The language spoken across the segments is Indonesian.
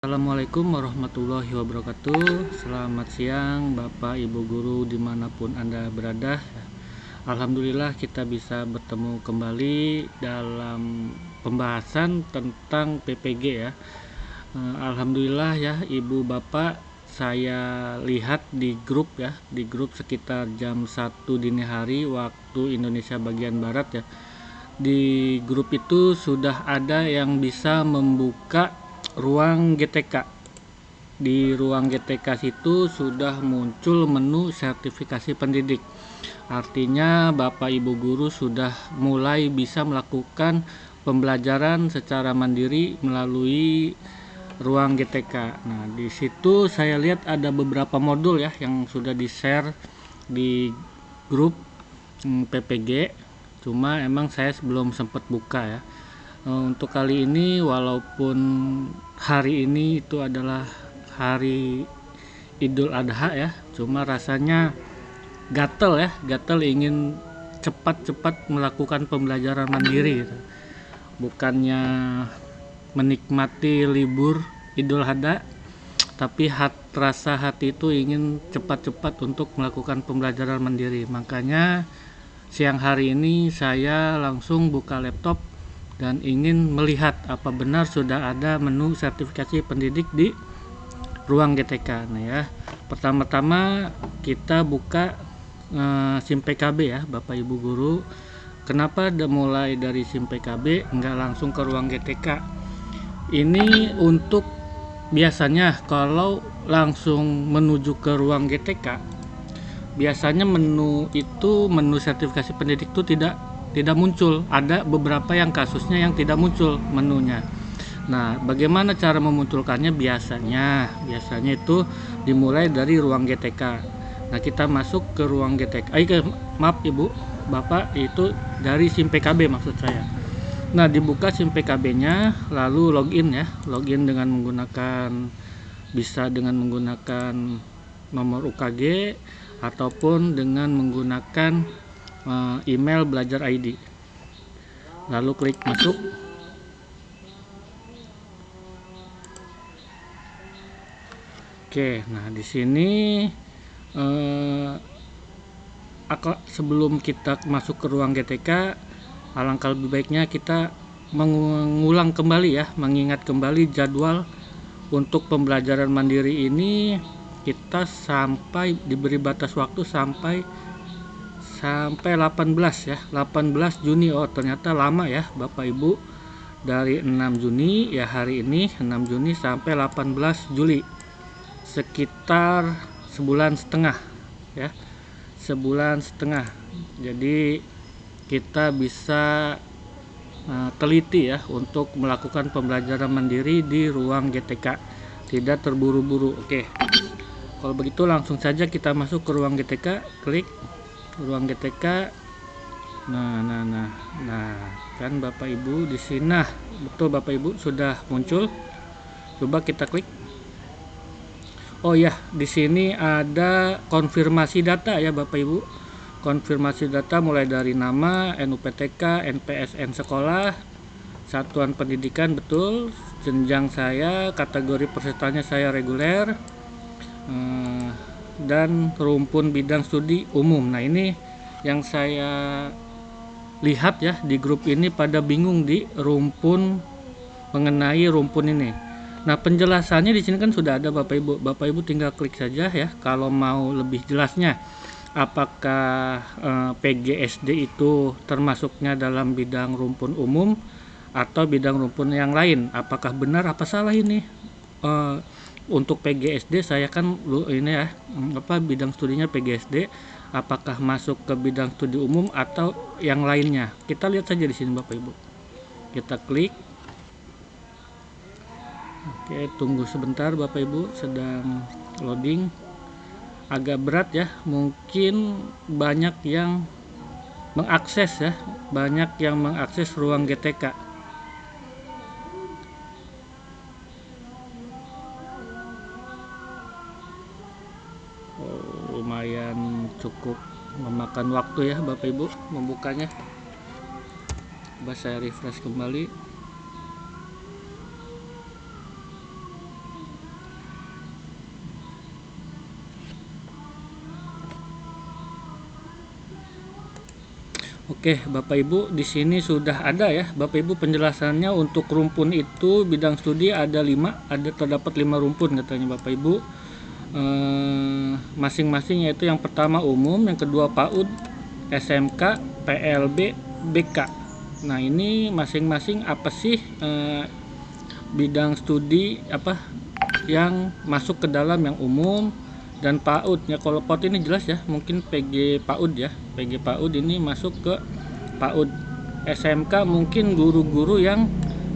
Assalamualaikum warahmatullahi wabarakatuh. Selamat siang Bapak Ibu Guru dimanapun Anda berada. Alhamdulillah kita bisa bertemu kembali dalam pembahasan tentang PPG ya. Alhamdulillah ya Ibu Bapak, saya lihat di grup ya, di grup sekitar jam 1 dini hari waktu Indonesia bagian Barat ya. Di grup itu sudah ada yang bisa membuka ruang GTK. Di ruang GTK situ sudah muncul menu sertifikasi pendidik. Artinya Bapak Ibu guru sudah mulai bisa melakukan pembelajaran secara mandiri melalui ruang GTK. Nah, di situ saya lihat ada beberapa modul ya yang sudah di-share di grup PPG. Cuma emang saya belum sempat buka ya. Untuk kali ini walaupun hari ini itu adalah hari Idul Adha ya, cuma rasanya gatel ingin cepat-cepat melakukan pembelajaran mandiri gitu. Bukannya menikmati libur Idul Adha, tapi rasa hati itu ingin cepat-cepat untuk melakukan pembelajaran mandiri. Makanya siang hari ini saya langsung buka laptop dan ingin melihat apa benar sudah ada menu sertifikasi pendidik di ruang GTK. Nah ya, pertama-tama kita buka SIM PKB ya Bapak Ibu Guru. Kenapa mulai dari SIM PKB enggak langsung ke ruang GTK? Ini untuk biasanya kalau langsung menuju ke ruang GTK, biasanya menu sertifikasi pendidik itu tidak muncul. Ada beberapa yang kasusnya yang tidak muncul menunya. Nah, bagaimana cara memunculkannya? Biasanya itu dimulai dari ruang GTK. Nah, kita masuk ke ruang GTK. Maaf Ibu, Bapak, itu dari SIM PKB maksud saya. Nah, dibuka SIM PKB-nya, lalu login ya. Login bisa dengan menggunakan nomor UKG ataupun dengan menggunakan email belajar ID. Lalu klik masuk. Oke, nah di sini sebelum kita masuk ke ruang GTK, alangkah lebih baiknya kita mengulang kembali ya, mengingat kembali jadwal untuk pembelajaran mandiri ini. Kita sampai diberi batas waktu sampai 18 ya, 18 Juni. Oh, ternyata lama ya Bapak Ibu. Dari 6 Juni ya, hari ini 6 Juni sampai 18 Juli. Sekitar sebulan setengah ya. Sebulan setengah. Jadi kita bisa teliti ya untuk melakukan pembelajaran mandiri di ruang GTK. Tidak terburu-buru. Oke. Kalau begitu langsung saja kita masuk ke ruang GTK, klik ruang GTK. Nah, kan Bapak Ibu di sini. Nah, betul Bapak Ibu sudah muncul. Coba kita klik. Oh ya, di sini ada konfirmasi data ya Bapak Ibu. Konfirmasi data mulai dari nama, NUPTK, NPSN sekolah, satuan pendidikan betul, jenjang saya, kategori pesertanya saya reguler, dan rumpun bidang studi umum. Nah, ini yang saya lihat ya di grup ini pada bingung di mengenai rumpun ini. Nah, penjelasannya di sini kan sudah ada Bapak Ibu. Bapak Ibu tinggal klik saja ya kalau mau lebih jelasnya. Apakah PGSD itu termasuknya dalam bidang rumpun umum atau bidang rumpun yang lain? Apakah benar apa salah ini? Untuk PGSD saya kan ini ya, bidang studinya PGSD, apakah masuk ke bidang studi umum atau yang lainnya? Kita lihat saja di sini Bapak Ibu. Kita klik. Oke, tunggu sebentar Bapak Ibu, sedang loading. Agak berat ya, mungkin banyak yang mengakses ruang GTK. Lumayan cukup memakan waktu ya Bapak Ibu membukanya. Coba saya refresh kembali. Oke, Bapak Ibu, di sini sudah ada ya, Bapak Ibu, penjelasannya. Untuk rumpun itu bidang studi ada 5, terdapat 5 rumpun katanya Bapak Ibu. Masing-masing, yaitu yang pertama umum, yang kedua PAUD, SMK, PLB, BK. Nah, ini masing-masing apa sih bidang studi apa yang masuk ke dalam yang umum dan PAUD ya. Kalau PAUD ini jelas ya, mungkin PG PAUD ya. PG PAUD ini masuk ke PAUD. SMK mungkin guru-guru yang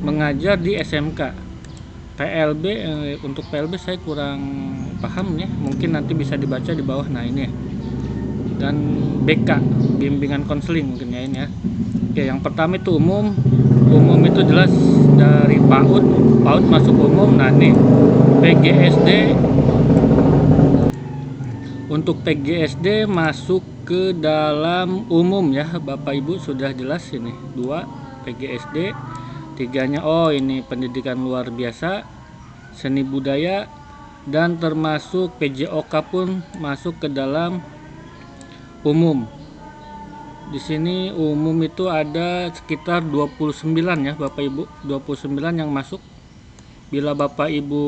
mengajar di SMK. PLB untuk PLB saya kurang paham ya, mungkin nanti bisa dibaca di bawah. Nah, ini ya. Dan BK, bimbingan konseling mungkin ya ini ya. Oke, yang pertama itu umum. Umum itu jelas dari PAUD. PAUD masuk umum. Nah, nih PGSD. Untuk PGSD masuk ke dalam umum ya Bapak Ibu, sudah jelas ini 2 PGSD. 3-nya ini pendidikan luar biasa, seni budaya, dan termasuk PJOK pun masuk ke dalam umum. Di sini umum itu ada sekitar 29 ya Bapak Ibu, 29 yang masuk. Bila Bapak Ibu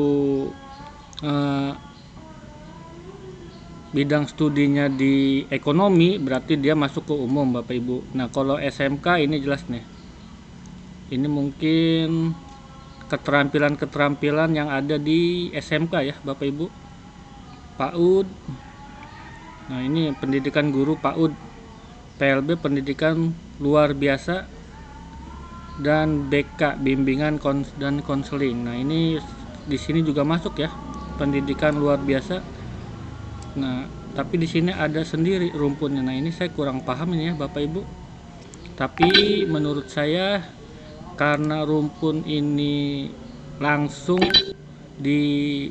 bidang studinya di ekonomi, berarti dia masuk ke umum Bapak Ibu. Nah, kalau SMK ini jelas nih, ini mungkin keterampilan-keterampilan yang ada di SMK ya Bapak Ibu. PAUD, nah ini pendidikan guru PAUD. PLB pendidikan luar biasa, dan BK bimbingan dan konseling. Nah, ini di sini juga masuk ya, pendidikan luar biasa. Nah, tapi di sini ada sendiri rumpunnya. Nah, ini saya kurang paham ini ya Bapak Ibu. Tapi menurut saya, karena rumpun ini langsung dipilih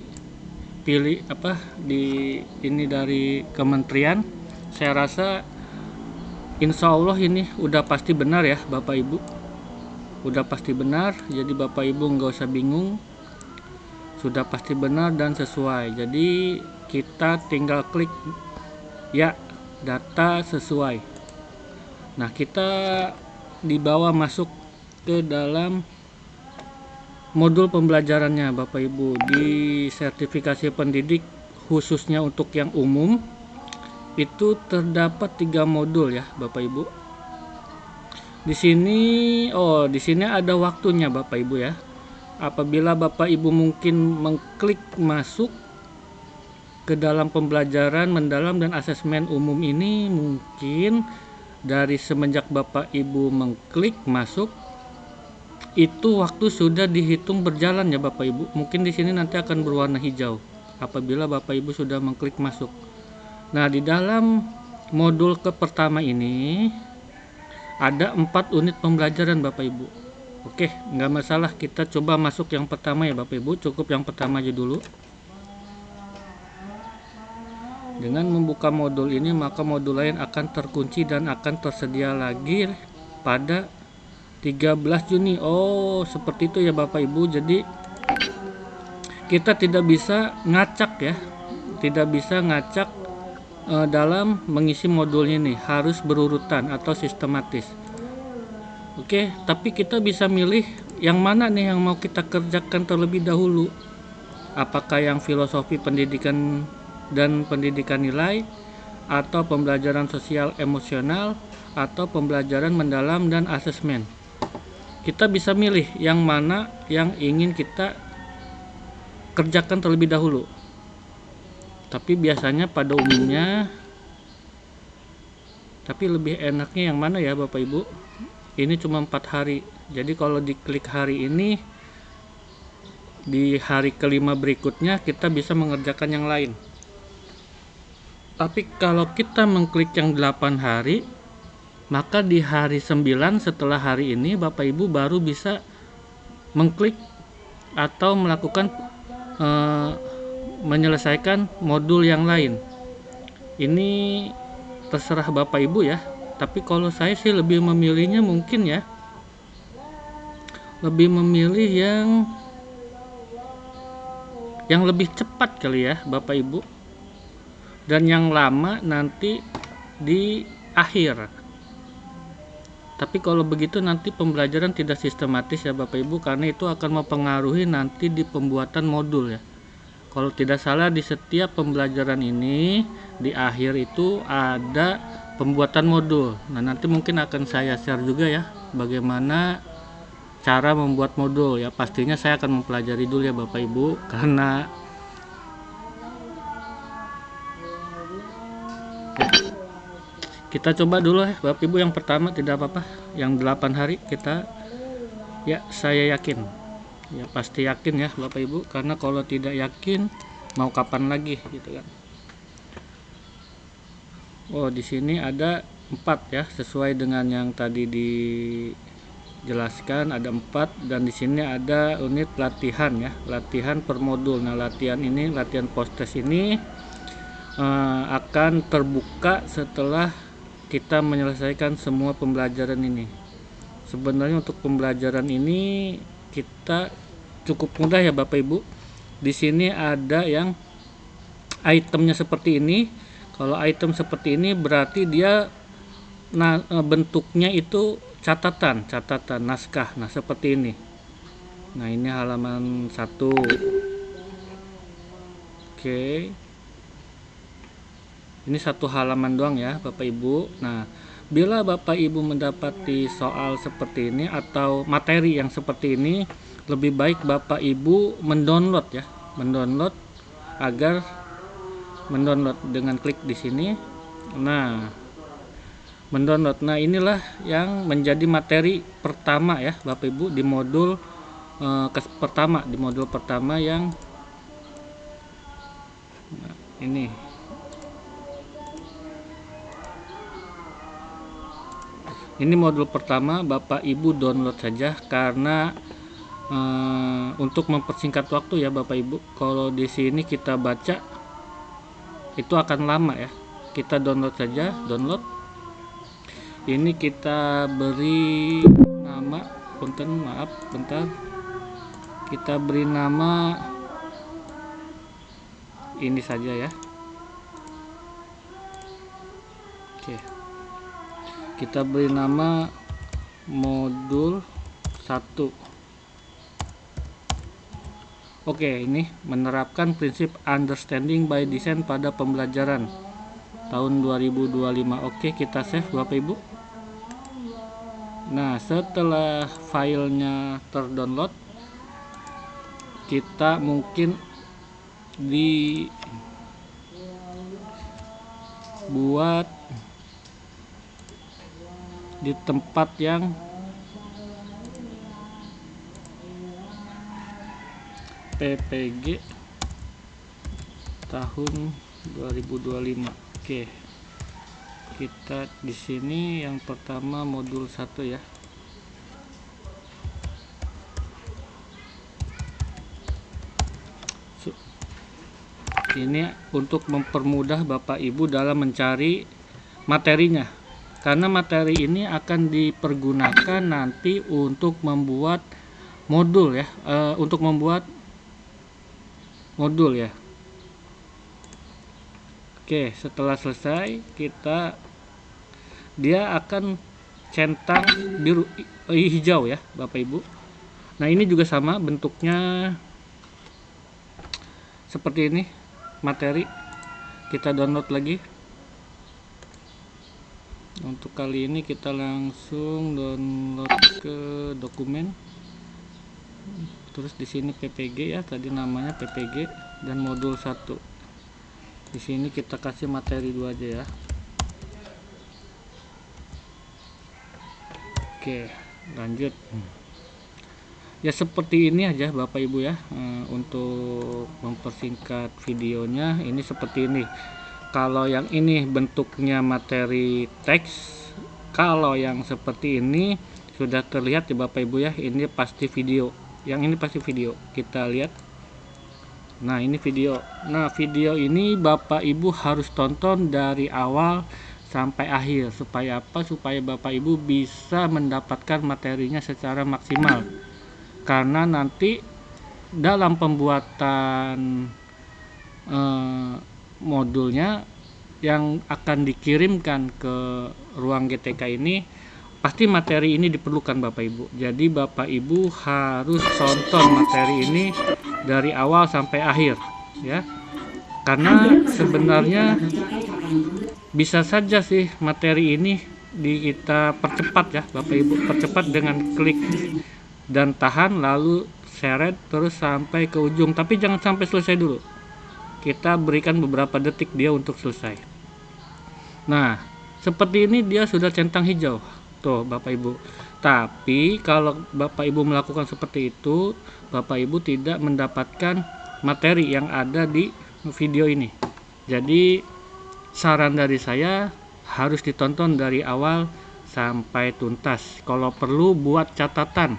ini dari kementerian, saya rasa insya Allah ini udah pasti benar ya Bapak Ibu. Udah pasti benar, jadi Bapak Ibu nggak usah bingung. Sudah pasti benar dan sesuai. Jadi kita tinggal klik ya, data sesuai. Nah, kita dibawa masuk ke dalam modul pembelajarannya Bapak Ibu. Di sertifikasi pendidik khususnya untuk yang umum itu terdapat 3 modul ya Bapak Ibu. Di sini ada waktunya Bapak Ibu ya. Apabila Bapak Ibu mungkin mengklik masuk ke dalam pembelajaran mendalam dan asesmen umum ini, mungkin dari semenjak Bapak Ibu mengklik masuk, itu waktu sudah dihitung berjalan ya Bapak Ibu. Mungkin di sini nanti akan berwarna hijau apabila Bapak Ibu sudah mengklik masuk. Nah, di dalam modul pertama ini ada 4 unit pembelajaran Bapak Ibu. Oke, nggak masalah, kita coba masuk yang pertama ya Bapak Ibu. Cukup yang pertama aja dulu. Dengan membuka modul ini, maka modul lain akan terkunci dan akan tersedia lagi pada 13 Juni. Seperti itu ya Bapak Ibu. Jadi kita tidak bisa ngacak ya. Tidak bisa ngacak dalam mengisi modul ini, harus berurutan atau sistematis. Oke, tapi kita bisa milih yang mana nih yang mau kita kerjakan terlebih dahulu. Apakah yang filosofi pendidikan dan pendidikan nilai, atau pembelajaran sosial emosional, atau pembelajaran mendalam dan asesmen. Kita bisa milih yang mana yang ingin kita kerjakan terlebih dahulu. Tapi biasanya pada umumnya, tapi lebih enaknya yang mana ya Bapak Ibu? Ini cuma 4 hari. Jadi kalau diklik hari ini, di hari kelima berikutnya kita bisa mengerjakan yang lain. Tapi kalau kita mengklik yang 8 hari, maka di hari 9 setelah hari ini Bapak Ibu baru bisa mengklik atau melakukan menyelesaikan modul yang lain. Ini terserah Bapak Ibu ya. Tapi kalau saya sih lebih memilihnya mungkin ya, lebih memilih yang lebih cepat kali ya Bapak Ibu. Dan yang lama nanti di akhir. Tapi kalau begitu nanti pembelajaran tidak sistematis ya Bapak Ibu, karena itu akan mempengaruhi nanti di pembuatan modul ya. Kalau tidak salah di setiap pembelajaran ini di akhir itu ada pembuatan modul. Nah, nanti mungkin akan saya share juga ya bagaimana cara membuat modul ya. Pastinya saya akan mempelajari dulu ya Bapak Ibu, karena kita coba dulu ya Bapak Ibu. Yang pertama tidak apa-apa, yang 8 hari kita ya, saya yakin ya, pasti yakin ya Bapak Ibu, karena kalau tidak yakin mau kapan lagi gitu kan. Oh, di sini ada 4 ya, sesuai dengan yang tadi dijelaskan ada 4, dan di sini ada unit latihan ya, latihan per modul. Nah, latihan ini, latihan post test ini akan terbuka setelah kita menyelesaikan semua pembelajaran ini. Sebenarnya untuk pembelajaran ini kita cukup mudah ya Bapak Ibu. Di sini ada yang itemnya seperti ini. Kalau item seperti ini berarti dia bentuknya itu catatan naskah. Nah, seperti ini. Nah, ini halaman 1. Oke. Ini satu halaman doang ya Bapak Ibu. Nah, bila Bapak Ibu mendapati soal seperti ini atau materi yang seperti ini, lebih baik Bapak Ibu mendownload ya, mendownload dengan klik di sini. Nah, mendownload. Nah, inilah yang menjadi materi pertama ya Bapak Ibu di modul pertama yang ini. Ini modul pertama, Bapak Ibu download saja, karena untuk mempersingkat waktu ya Bapak Ibu. Kalau di sini kita baca itu akan lama ya. Kita download saja, download. Ini kita beri nama, bentar. Kita beri nama ini saja ya. Oke. Kita beri nama modul 1. Oke, ini menerapkan prinsip understanding by design pada pembelajaran tahun 2025. Oke, kita save Bapak Ibu. Nah, setelah filenya terdownload, kita mungkin dibuat di tempat yang PPG tahun 2025. Oke. Kita di sini yang pertama modul 1 ya. Ini untuk mempermudah Bapak Ibu dalam mencari materinya, karena materi ini akan dipergunakan nanti untuk membuat modul ya, ya. Oke, setelah selesai dia akan centang biru hijau ya Bapak Ibu. Nah, ini juga sama bentuknya seperti ini. Materi kita download lagi. Untuk kali ini kita langsung download ke dokumen. Terus di sini PPG ya, tadi namanya PPG, dan modul 1. Di sini kita kasih materi 2 aja ya. Oke, lanjut. Ya, seperti ini aja Bapak Ibu ya. Untuk mempersingkat videonya ini seperti ini. Kalau yang ini bentuknya materi teks, kalau yang seperti ini sudah terlihat ya Bapak Ibu ya, ini pasti video. Yang ini pasti video. Kita lihat. Nah, ini video. Nah, video ini Bapak Ibu harus tonton dari awal sampai akhir. Supaya apa? Supaya Bapak Ibu bisa mendapatkan materinya secara maksimal. Karena nanti dalam pembuatan modulnya yang akan dikirimkan ke ruang GTK ini pasti materi ini diperlukan Bapak Ibu. Jadi Bapak Ibu harus tonton materi ini dari awal sampai akhir ya. Karena sebenarnya bisa saja sih materi ini kita percepat ya Bapak Ibu, percepat dengan klik dan tahan lalu seret terus sampai ke ujung, tapi jangan sampai selesai dulu. Kita berikan beberapa detik dia untuk selesai. Nah, seperti ini dia sudah centang hijau tuh Bapak Ibu. Tapi kalau Bapak Ibu melakukan seperti itu, Bapak Ibu tidak mendapatkan materi yang ada di video ini. Jadi saran dari saya harus ditonton dari awal sampai tuntas. Kalau perlu buat catatan.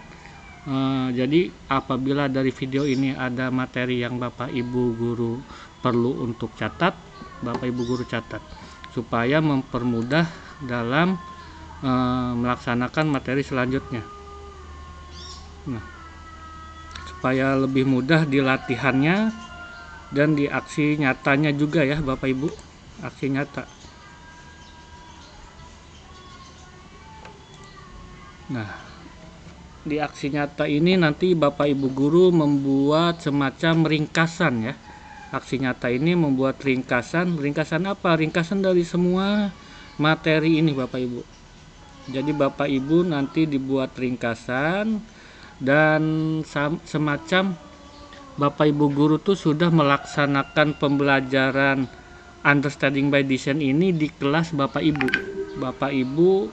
Jadi apabila dari video ini ada materi yang Bapak Ibu guru perlu untuk catat, Bapak Ibu guru catat supaya mempermudah dalam melaksanakan materi selanjutnya. Nah, supaya lebih mudah di latihannya dan di aksi nyatanya juga ya Bapak Ibu, aksi nyata. Nah, di aksi nyata ini nanti Bapak Ibu guru membuat semacam ringkasan ya. Aksi nyata ini membuat ringkasan apa? Ringkasan dari semua materi ini Bapak Ibu. Jadi Bapak Ibu nanti dibuat ringkasan dan semacam Bapak Ibu guru tuh sudah melaksanakan pembelajaran understanding by design ini di kelas Bapak Ibu,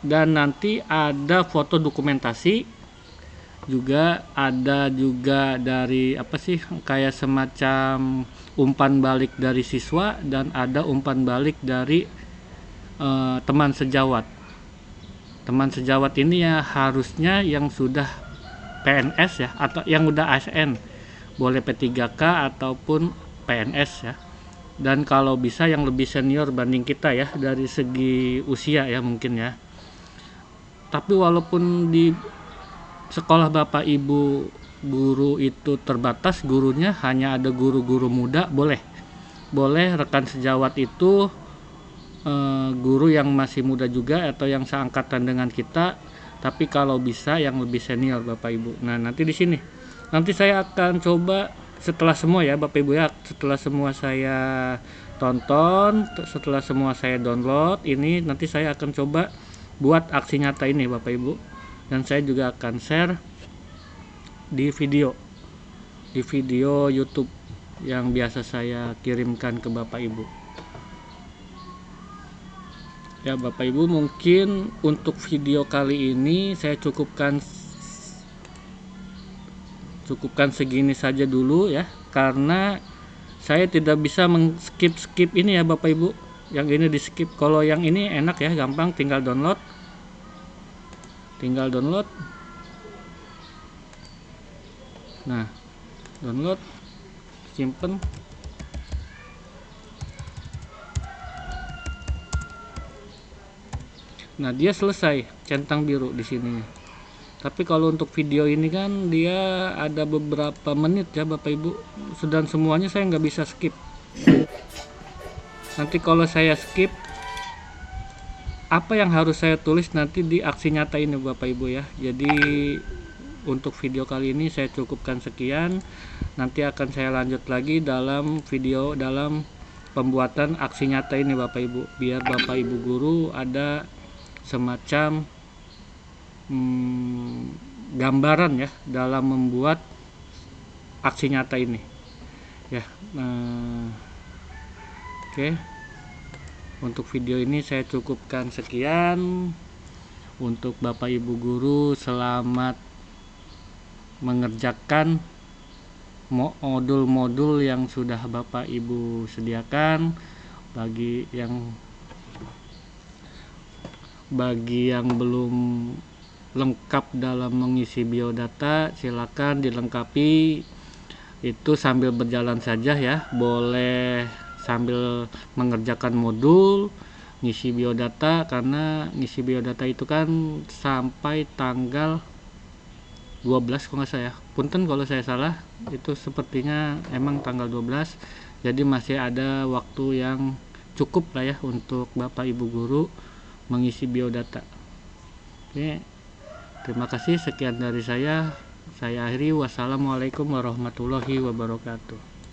dan nanti ada foto dokumentasi juga, ada juga dari apa sih kayak semacam umpan balik dari siswa dan ada umpan balik dari teman sejawat. Teman sejawat ini ya harusnya yang sudah PNS ya, atau yang udah ASN, boleh P3K ataupun PNS ya. Dan kalau bisa yang lebih senior banding kita ya dari segi usia ya mungkin ya. Tapi walaupun di sekolah Bapak Ibu guru itu terbatas gurunya, hanya ada guru-guru muda, boleh rekan sejawat itu guru yang masih muda juga atau yang seangkatan dengan kita, tapi kalau bisa yang lebih senior Bapak Ibu. Nah, nanti di sini nanti saya akan coba setelah semua ya Bapak Ibu ya, setelah semua saya tonton, setelah semua saya download ini, nanti saya akan coba buat aksi nyata ini Bapak Ibu, dan saya juga akan share di video YouTube yang biasa saya kirimkan ke Bapak Ibu. Ya Bapak Ibu, mungkin untuk video kali ini saya cukupkan segini saja dulu ya, karena saya tidak bisa skip ini ya Bapak Ibu. Yang ini di skip. Kalau yang ini enak ya, gampang, tinggal download. Nah, download, simpen. Nah, dia selesai centang biru di sini. Tapi kalau untuk video ini kan dia ada beberapa menit ya Bapak Ibu, dan semuanya saya nggak bisa skip. Nanti kalau saya skip, apa yang harus saya tulis nanti di aksi nyata ini Bapak Ibu ya. Jadi untuk video kali ini saya cukupkan sekian. Nanti akan saya lanjut lagi dalam video dalam pembuatan aksi nyata ini Bapak Ibu, biar Bapak Ibu guru ada semacam gambaran ya dalam membuat aksi nyata ini ya. Oke. Untuk video ini saya cukupkan sekian. Untuk Bapak Ibu guru, selamat mengerjakan modul-modul yang sudah Bapak Ibu sediakan. Bagi yang belum lengkap dalam mengisi biodata, silakan dilengkapi. Itu sambil berjalan saja ya, boleh sambil mengerjakan modul, ngisi biodata, karena ngisi biodata itu kan sampai tanggal 12 kalau nggak saya. Punten kalau saya salah, itu sepertinya emang tanggal 12. Jadi masih ada waktu yang cukup lah ya untuk Bapak Ibu guru mengisi biodata. Oke, terima kasih, sekian dari saya akhiri. Wassalamualaikum warahmatullahi wabarakatuh.